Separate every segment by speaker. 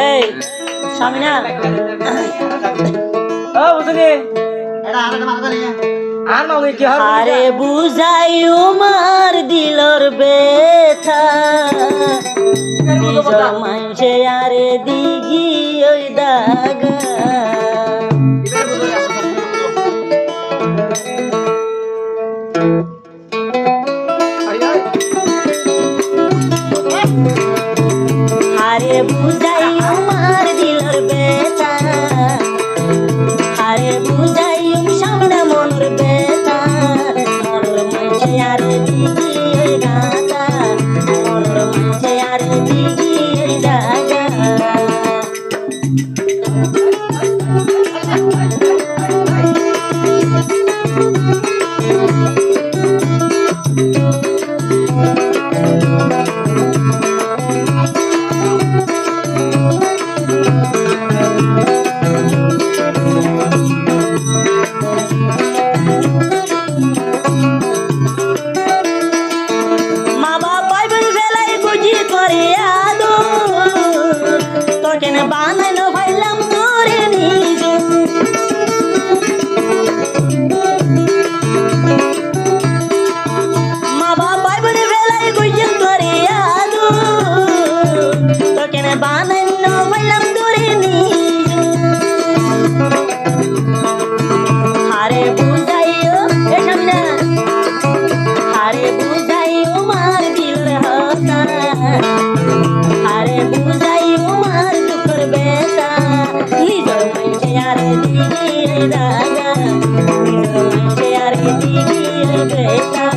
Speaker 1: এই সামিনা
Speaker 2: ও বুঝলি আর মাউই কি হয়
Speaker 1: আরে বুঝাই উমার দিলর বেথা নিজর মানছে আরে দিগি ওই দাগা আরে বুঝাই উমার দিলর বেথা আরে বুঝাই সামনে মনের বেথা মনের মানছে আরে দিগি ওই দাগা মনের মানছে আরে দিগি ওই দাগা বানাইলো ভাইলাম তোরে নিজ মা বাবা বলে বেলায় গুজন তোরে আদু তোকে বানাইলো ভাইলাম তোরে নিজ হারে বুঝাইও এ সামনে হারে বুঝাইও মার দিল হতা হারে বুঝাইও মার দুঃখর বেতা নিজর মানছে আরে দিগি দাগা নিজর মানছে আরে দিগি বেতা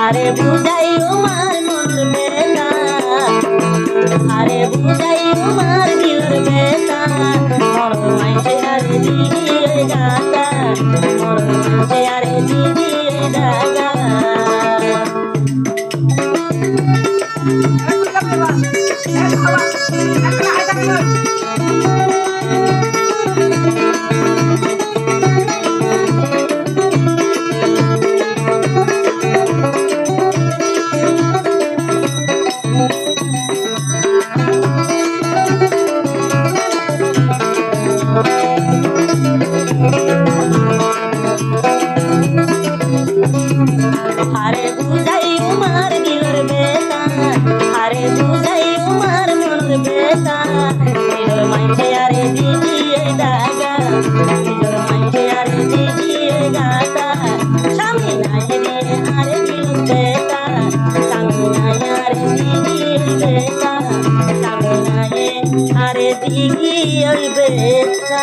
Speaker 1: আরে বুঝাইও মার মনের বেতা আরে বুঝাইও মার দিলর বেতা মন মাইছে আরে দিগি গাতা মন মাইছে আরে দিগি দাগা আরে বুঝাই উমার দিলর বেতা আরে বুঝাই উমার মনের বেতা নিজর মানছে আরে দিগি দাগা নিজর মানছে আরে দিগি গাতা স্বামী নাই রে আরে দিল বেতা স্বামী নাই আরে দিগি বেতা স্বামী নাই আরে দিগি বেতা